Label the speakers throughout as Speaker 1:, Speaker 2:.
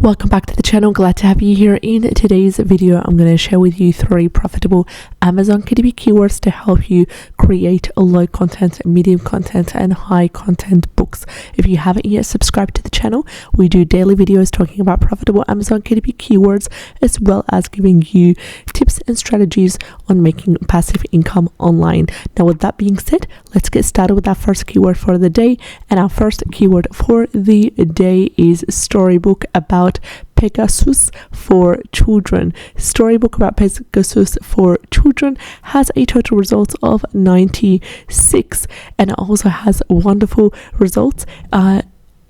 Speaker 1: Welcome back to the channel. Glad to have you here. In today's video, I'm going to share with you 3 profitable Amazon KDP keywords to help you create low content, medium content, and high content books. If you haven't yet subscribed to the channel, we do daily videos talking about profitable Amazon KDP keywords, as well as giving you tips and strategies on making passive income online. Now, with that being said, let's get started with our first keyword for the day. And our first keyword for the day is storybook about Pegasus for children. Storybook about Pegasus for children has a total result of 96, and it also has wonderful results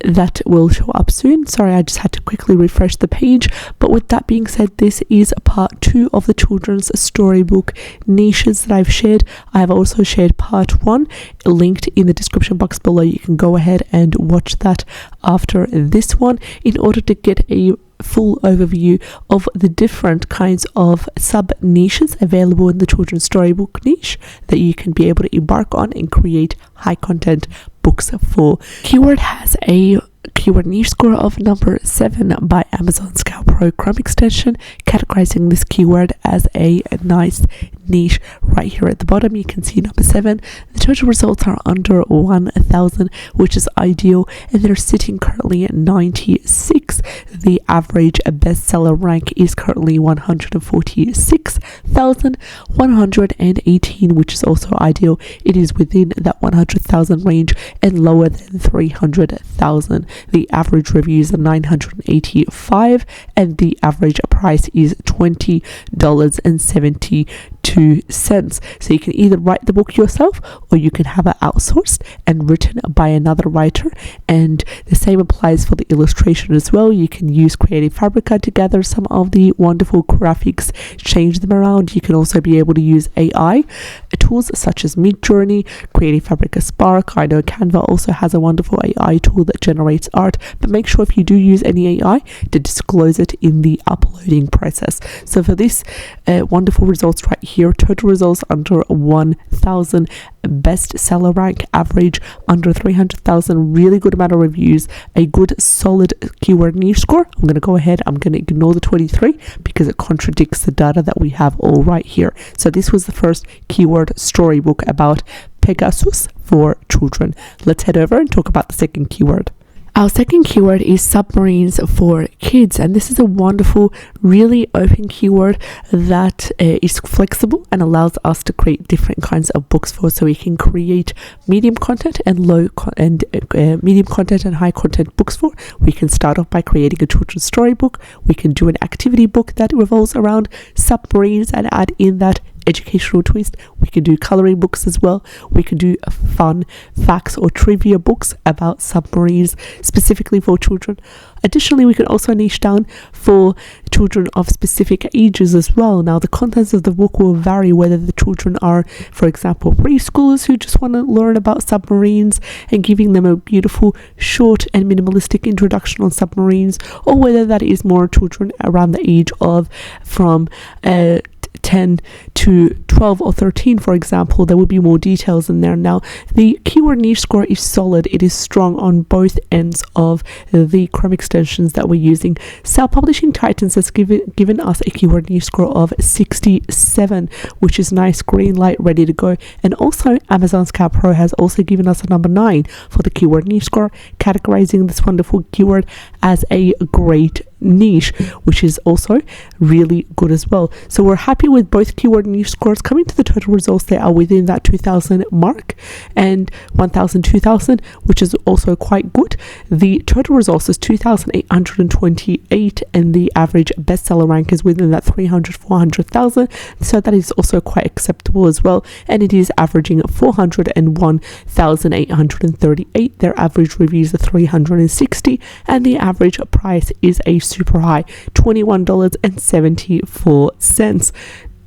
Speaker 1: that will show up soon. Sorry, I just had to quickly refresh the page. But with that being said, this is part 2 of the children's storybook niches that I've shared. I have also shared part 1 linked in the description box below. You can go ahead and watch that after this one in order to get a full overview of the different kinds of sub niches available in the children's storybook niche that you can be able to embark on and create high content books for. Keyword has a keyword niche score of number 7 by Amazon Scout Pro Chrome extension, categorizing this keyword as a nice niche. Right here at the bottom you can see number 7. The total results are under 1,000, which is ideal, and they're sitting currently at 96. The average bestseller rank is currently 146,118, which is also ideal. It is within that 100,000 range and lower than 300,000. The average reviews are 985, and the average price is $20.72. So you can either write the book yourself, or you can have it outsourced and written by another writer. And the same applies for the illustration as well. You can use Creative Fabrica to gather some of the wonderful graphics, change them around. You can also be able to use AI tools such as Midjourney, Creative Fabrica Spark. I know Canva also has a wonderful AI tool that generates art, but make sure if you do use any AI to disclose it in the uploading process. So for this wonderful results right here, total results under 1,000, bestseller rank average under 300,000, really good amount of reviews, a good solid keyword niche score. I'm going to go ahead, I'm going to ignore the 23 because it contradicts the data that we have all right here. So this was the first keyword storybook about Pegasus for children. Let's head over and talk about the second keyword. Our second keyword is submarines for kids, and this is a wonderful, really open keyword that is flexible and allows us to create different kinds of books for. So we can create medium content and medium content and high content books for. We can start off by creating a children's storybook. We can do an activity book that revolves around submarines and add in that educational twist. We can do coloring books as well. We can do fun facts or trivia books about submarines specifically for children. Additionally, we can also niche down for children of specific ages as well. Now, the contents of the book will vary whether the children are, for example, preschoolers who just want to learn about submarines and giving them a beautiful, short and minimalistic introduction on submarines, or whether that is more children around the age of from 10 to 12 or 13, for example. There will be more details in there. Now, the keyword niche score is solid. It is strong on both ends of the Chrome extensions that we're using. Self Publishing Titans has given us a keyword niche score of 67, which is nice, green light, ready to go. And also Amazon Scout Pro has also given us a number 9 for the keyword niche score, categorizing this wonderful keyword as a great niche, which is also really good as well. So we're happy with both keyword niche scores. Coming to the total results, they are within that 2,000 mark and 1,000, 2,000, which is also quite good. The total results is 2,828, and the average bestseller rank is within that 300, 400,000. So that is also quite acceptable as well. And it is averaging 401,838. Their average reviews are 360, and the average price is a super high $21.74.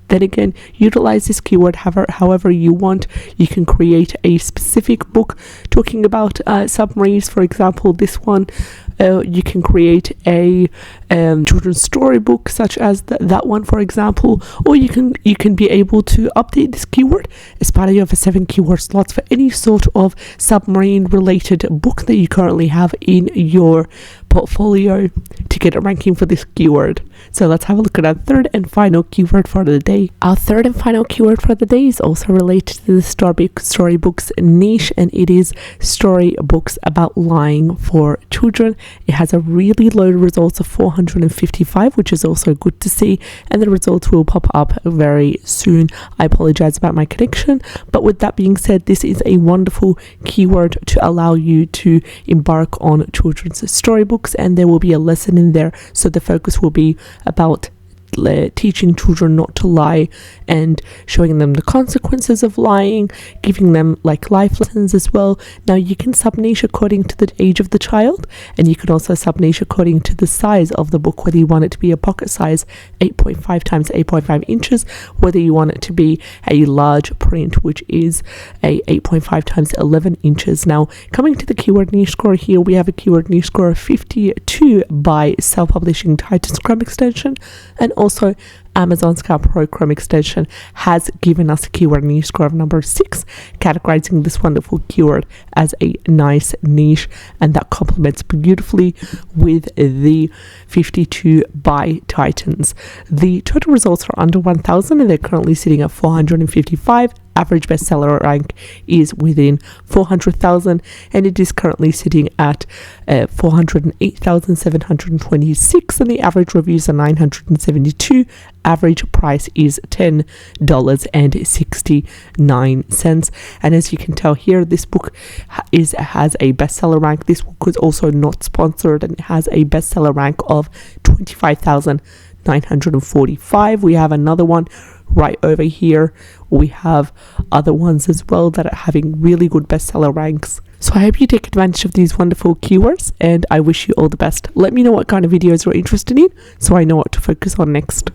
Speaker 1: Then again, utilize this keyword however you want. You can create a specific book talking about submarines. For example, this one, you can create a children's storybook such as that one, for example, or you can be able to update this keyword as part of your 7 keyword slots for any sort of submarine related book that you currently have in your portfolio to get it ranking for this keyword. So let's have a look at our third and final keyword for the day. Our third and final keyword for the day is also related to the storybooks niche, and it is storybooks about lying for children. It has a really low results of 455, which is also good to see, and the results will pop up very soon. I apologize about my connection, but with that being said, this is a wonderful keyword to allow you to embark on children's storybooks, and there will be a lesson in there, so the focus will be about teaching children not to lie and showing them the consequences of lying, giving them like life lessons as well. Now you can sub-niche according to the age of the child, and you can also sub-niche according to the size of the book, whether you want it to be a pocket size 8.5 times 8.5 inches, whether you want it to be a large print, which is a 8.5 times 11 inches. Now coming to the keyword niche score here, we have a keyword niche score of 52 by self-publishing Titans Chrome extension, and also Amazon Scout Pro Chrome extension has given us a keyword niche score of number 6, categorizing this wonderful keyword as a nice niche, and that complements beautifully with the 52 by Titans. The total results are under 1,000, and they're currently sitting at 455. Average bestseller rank is within 400,000, and it is currently sitting at 408,726, and the average reviews are 972. Average price is $10.69, and as you can tell here, this book has a bestseller rank. This book was also not sponsored, and it has a bestseller rank of 25,945. We have another one right over here. We have other ones as well that are having really good bestseller ranks. So I hope you take advantage of these wonderful keywords, and I wish you all the best. Let me know what kind of videos you're interested in so I know what to focus on next.